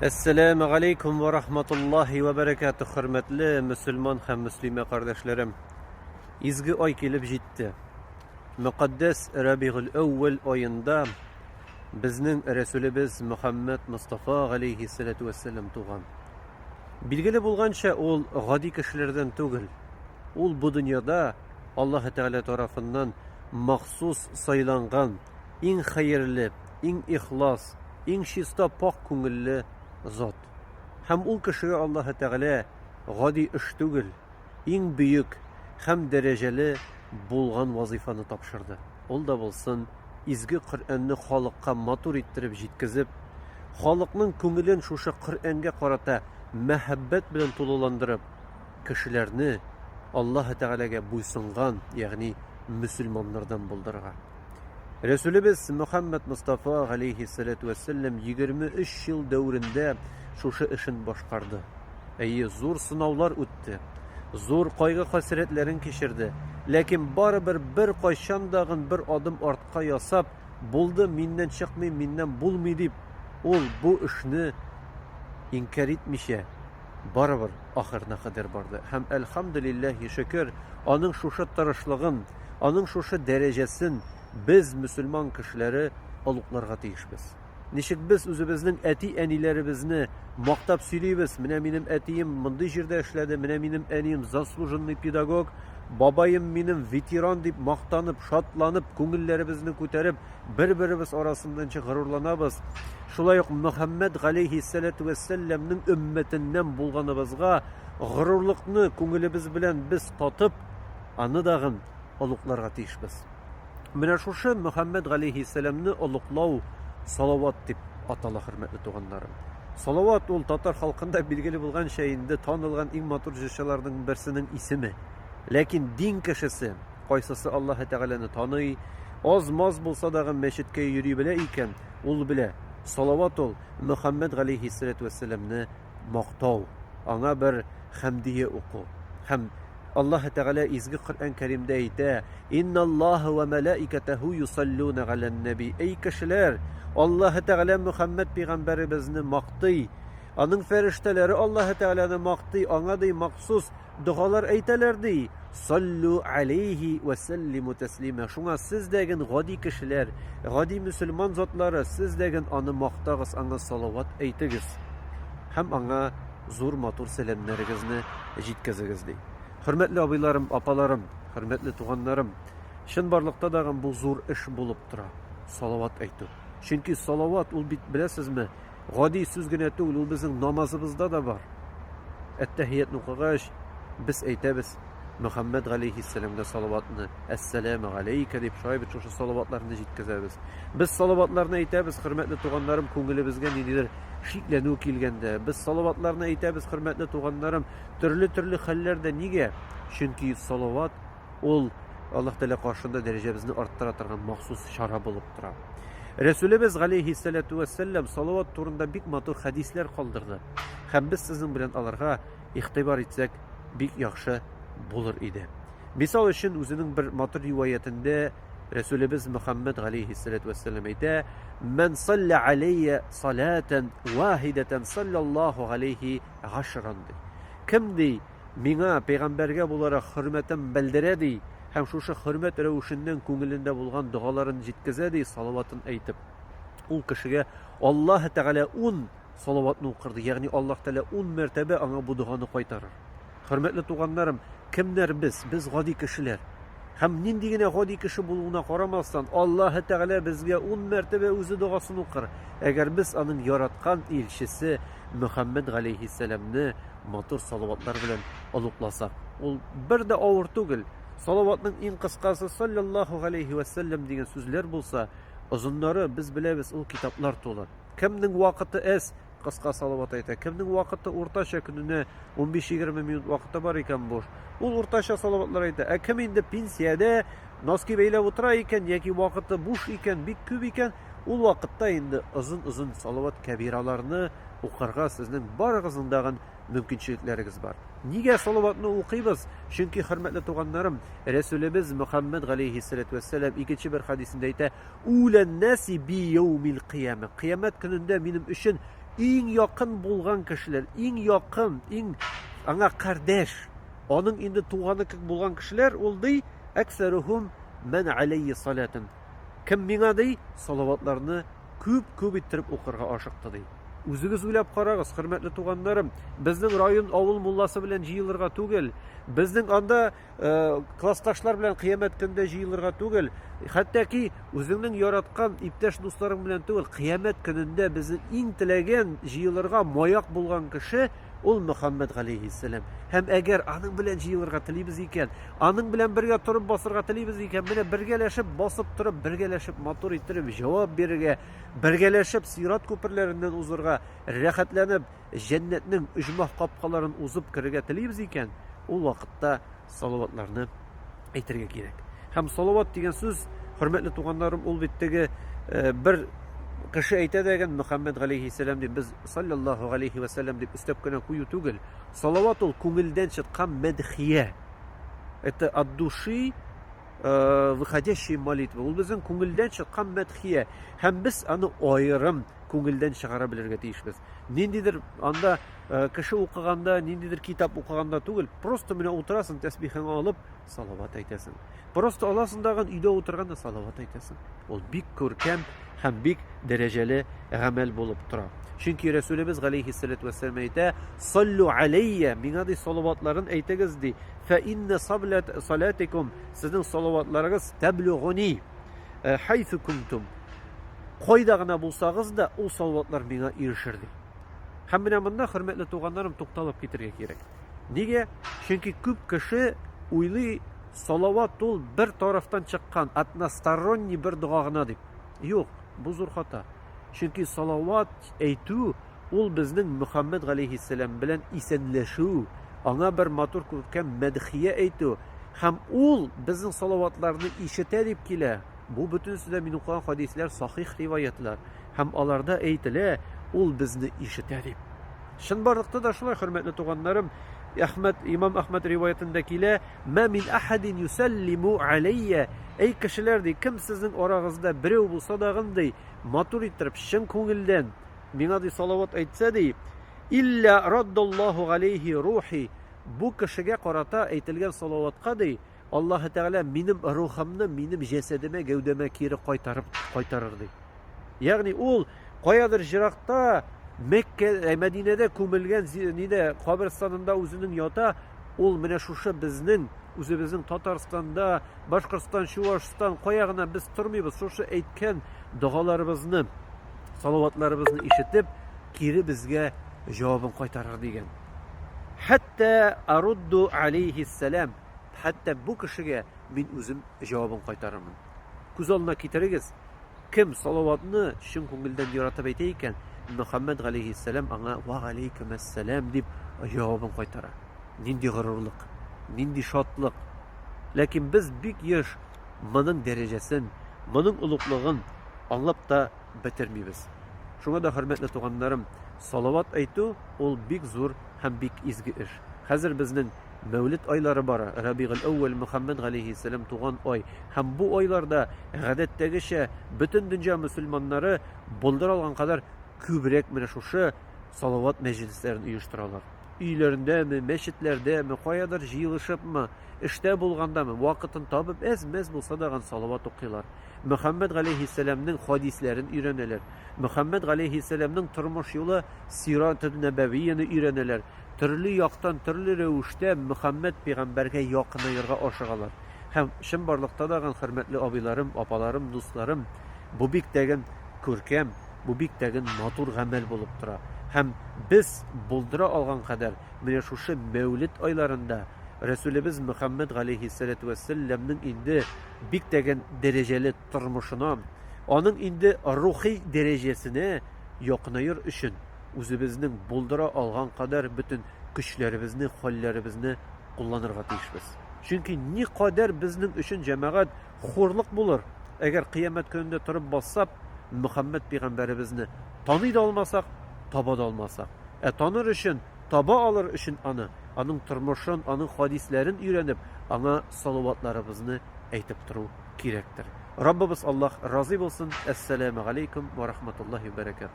Esselamu Aleyküm ve Rahmetullahi ve Berekatuhu hürmetli Müslüman hem Müslüme kardeşlerim. İzgi ay kelip jitti. Mukaddes Rabi'ül Evvel ayında bizning Resulübüz Muhammed Mustafa aleyhissalatu vesselam tuğan. Bilgili bulgança ol gadi kişilerden tugil. Ol bu dünyada Allah Teala tarafından mahsus sayılangan, en hayırlı, en ihlas, en şista pak kungilli zat. Hem ol kişiye Allah Teala gadi iş tugil, en büyük hem dereceli bulgan vazifani tapşırdı. Ol da bulsun, izgi Kur'an'ni halkka matur ettirip jitkizip, halkның көңелен шушы Kur'an'ga qarata muhabbet bilen tululandırıp kişilerini Allah Teala'ga buysungan, yani Müslümanlardan buldurga. Resulübüz Muhammed Mustafa aleyhissalatu vesselam 23 yıl devrinde şuşu işin başkardı. Zor sınavlar öttü. Zor kaygı hasretlerin kişirdi. Lakin baribir bir kaşandağın bir adım artqa yasap, buldu mindən çıkmay, mindən bulmay deyip, ol bu işini inkar etmişe, baribir ahırına kadar bardı. Hem elhamdülillahi şükür, onun şuşu tarışlığın, onun şuşu derecesin biz Müslüman kişileri alıqlarga teyişmiz. Nişik biz özümüzün eti enilerimizni maqtab söyleyimiz. Mine benim etiyim mındı jirde işledi, mine benim eniyim zaslujinli pedagog, babayım benim veteran deyip maqtanıp, şatlanıp, көңіллерimizni көтеріп, bir-birimiz arasından gururlanabız. Şulay yok Muhammed aleyhissalatu vesselam'ның ümmetinden bulganыбызга gururlukni көңілimiz bilen biz tatıp, anı dağın alıqlarga teyişmiz. Менә шушы Muhammed aleyhisselam'ны олуqlау салават дип атала, хөрмәтле туганнарым. Салават ул татар халкында билгеле булган шәйинде танылган иң матур җырчыларның берсенең исеме. Ләкин дин кешесе, кайсысы Аллаһ Тәгаләне таный, аз-маз булса да мәчеткә йөри белә икән, ул белә. Салават ул Muhammed aleyhissalatu vesselam'ны мактау, аңа бер хәмдия уку. Һәм Allah Teala izgi Kur'an-ı Kerim'de ise İnnallâhu ve melâiketehu yusallûne alen nebi. Ey kişiler, Allah Teala Muhammed peygamberimizni maqtый. Onun ferişteleri Allah Teala'nı maqtый. Ona dey maksus dualar eytelerdi. Sallu aleyhi ve sellimu teslime. Şuna siz degen gadi kişiler, gadi Müslüman zatları siz degen anı maqtağız, ana salavat eytigiz. Hem ana zor matur selamlarınızı jitkizigizdi. Hürmetli abilarım, apalarım, hürmetli tuğanlarım, şun barlıqta dağın bu zor iş bulup tura. Salavat aytı. Çünkü salavat ul bilesiz mi? Gadi süzgün ettiği ul bizim namazımızda da var. Ettehiyyat nuqağaş, biz aytamiz. Muhammed aleyhisselam'da salavatını Esselamu aleyke deyip şahibet şu salavatlarını jitkizemiz. Biz salavatlarını aytamiz, hürmetli tuğanlarım, ko'nglimizga nidir şiklenu kilgende. Biz salavatlarını aytamiz, hürmetli tuğanlarım, türlü hallerde nige? Çünkü salavat ol Allah Teala karşında derecemizni arttıra turgan maxsus şara bulup tura. Resulübüz aleyhissalatu vesselam salavat turunda bik matur hadisler kaldırdı. Hem biz sizin bilen alarga ihtibar etsek bik yaxşı bulur idi. Misal için özünün bir matur rivayetinde Resulübüz Muhammed aleyhissalatu vesselam ise men salla aleyye salaten vahideten sallallahu aleyhi haşrandı. Kimdi mina peygamberge bularak hürmetin bildiredi, hem şuşu hürmet revuşinden көңілінде bulgan duaların jitkizedi, salavatın aytıp. Ul kişiye Allah Teala 10 salavatını okırdı. Yani Allah Teala 10 mertebe ana bu duanı kaytarır. Hürmetli tuğanlarım, kimler biz? Biz gadi kişiler. Hem nindigine gadi kişi bulduğuna karamazsan Allah Teala bizge 10 mertebe özü duasını okur. Eğer biz onun yaratkan ilşisi Muhammed aleyhisselam'ını matur salavatlar bilen alıklasak. Ol bir de ağır tugil. Salavatның en kıskası sallallahu aleyhi ve sellem diyen sözler bulsa, uzunları biz bilemiz o kitaplar tolar. Kimnin vakıtı es kıska salavat ayta, kimnin vakıtı ortaşa gününe 15-20 minut vakıtı var iken boş. Ol ortaşa salavatlar ayta. Kim indi pensiyada naski beyle otura iken, yaki vakıtı boş iken, bik küp iken, ol vakıtta indi uzun salavat kebiralarını okurga sizin barğızındağın mümkünçilikleriniz var. Niye salavatını okuyuz? Çünkü hürmetli tuğanlarım, Resulübüz Muhammed aleyhissalatu vesselam ikinci bir hadisinde ise ulen nasi bi yevmil kıyame. Kıyamet gününde benim için iň yakın bulgan kişiler, iň yakın, iň ana kardeş, onun indi tuğanı bulgan kişiler oldu. Ekseruhum men aleyhi salatın. Kim miňa dey salavatlarını köp ettirip okurga aşıqtı dey. Үзегез уйлап карагыз, хөрмәтле туганнарым, безнең район авыл мулласы белән җыелырга түгел, безнең анда классташлар белән кыямәт көндә җыелырга түгел, хәтта ки үзеңнең яраткан иптәш дусларың белән түгел, кыямәт көнендә безнең иң теләгән җыелырга маяк булган кеше ул Мөхәммәд галейһиссәлам. Һәм әгәр аның белән җыелырга телибез икән, аның белән бергә турып басырга телибез икән, менә бергәләшеп басып турып, бергәләшеп матур иттереп җавап бирергә, бергәләшеп сират күперләреннән узырга, рәхәтләнеп җәннәтнең оҗмах капкаларын узып кергә телибез икән, ул вакытта салаватларны әйтергә кирәк. Һәм салават дигән сүз, хөрмәтле туганнарым, ул биттәге бер кеше әйтә дигән Мөхәммәд галейһиссәлам дип без саллаллаһу алейһи ва саллям дип өстәп кенә кую түгел. Салават ул күңелдән чыккан мәдхия. Это от души выходящая молитва. Ул безнең күңелдән чыккан мәдхия. Һәм без аны аерым күңелдән чыгара белергә тиешбез. Ниндидер анда кеше укыганда, ниндидер китап укыганда түгел, просто менә утырасың, тәсбихен алып, салават әйтәсең. Просто аласың дагы өйдә утырганда салават әйтәсең. Ул бик күркәм һәм бик дәрәҗәле гамәл булып тора. Чөнки Рәсүлебез галейһиссәлату вассалам әйтә: "Саллу алейя", миңа ди салаватларын әйтегез ди. "Фа инна салатикум", сезнең салаватларыгыз таблугуни хайфу кунтум. Кайда гына булсагыз да, ул салаватлар миңа ирешер ди. Һәм менә монда, хөрмәтле туганнарым, тукталып китәргә кирәк. Нигә? Чөнки күп кеше уйлый, салават ул бер тарафтан чыккан, односторонний бер дуга гына дип. Юк, бу зур хата. Чөнки салават әйтү ул безнең Мөхәммәд галейһиссәлам белән исәнләшү, аңа бер матур күркәм мәдхия әйтү, һәм ул безнең салаватларны ишетә дип килә. Бу бөтенесе дә мин укыган хадисләр сахих риваятлар. Һәм аларда әйтелә, ул безне ишетә дип. Чынбарлыкта да шулай, хөрмәтле туганнарым. Имам Әхмәд риваятында килә: "Ма мин ахадин юсаллиму алейя", әй кешеләр ди, кем сезнең арагызда берәү булса да гындай матур иттереп, чын күңелдән миңа ди салават әйтсә ди, "Илля раддаллаһу алейһи рухи", бу кешегә карата әйтелгән салаватка ди, Аллаһ Тәгалә минем рухымны, минем җәсәдемә, гәүдәмә кире кайтарыр ди. Ягъни ул каядыр җиракта Мәккә, Мәдинәдә күмелгән нидә каберстанында үзенең ята, ул менә шушы безнең үзебезнең Татарстанда, Башкортстан, Чувашстан каягына без тормыйбыз, шушы әйткән дугаларыбызны, салаватларыбызны ишетеп, кире безгә җавабын кайтарыр дигән. Хәтта арудду алейһиссәлам, хәтта бу кешегә мин үзем җавабын кайтарырмын. Күз алдына китерегез, кем салаватны чын күңелдән яратып әйтә икән, Мөхәммәд галейһиссәлам аңа "Ва галейкумәссәлам" дип җавабын кайтара. Нинди горурлык, нинди шатлык. Ләкин без бик еш моның дәрәҗәсен, моның улуглыгын аңлап та бетермибез. Шуңа да, хөрмәтле туганнарым, салават әйтү ул бик зур һәм бик изге эш. Хәзер безнең Мәүлид айлары бара. Рабигъул әүвәл, Мөхәммәд галейһиссәлам туган ай. Һәм бу айларда гадәттәгечә бөтен дөнья мөселманнары булдыра алган кадәр күбрәк менә шушы салават мәҗлесләрен оештыралар. Өйләрендәме, мәчетләрдәме, каядыр җыелышыпмы, эштә булгандамы, вакытын табып, әз-мәз булса да салават укыйлар. Мөхәммәд галейһиссәламнең хадисләрен өйрәнәләр. Мөхәммәд галейһиссәламнең тормыш юлы сират-ы нәбәвияне өйрәнәләр. Төрле яктан, төрле рәвештә Мөхәммәд пәйгамбәргә якынайырга ашыгалар. Һәм чынбарлыкта да, хөрмәтле абыйларым, апаларым, дусларым, бу бик тәген күркәм, бу бик тәген матур гамәл булып тора. Һәм без булдыра алган кадәр менә шушы Мәүлид айларында Рәсүлебез Мөхәммәд галейһиссәлату вассаламның инде бик тәген дәрәҗәле тормышына, аның инде рухи дәрәҗәсенә якынайыр өчен үзебезнең булдыра алган кадәр бөтен көчләребезне, хәлләребезне кулланырга тиешбез. Чөнки ни кадәр безнең өчен җәмәгать хурлык булыр, әгәр кыямәт көнендә торып бассап, Мөхәммәд пәйгамбәребезне таный да алмасак, таба да алмасак. Таныр өчен, таба алыр өчен аның тормышын, аның хадисләрен өйрәнеп, аңа салаватларыбызны әйтеп тору кирәктер. Раббыбыз Аллаһ разый булсын. Ассаламу алейкум ва рахматуллаһи ва баракатуһ.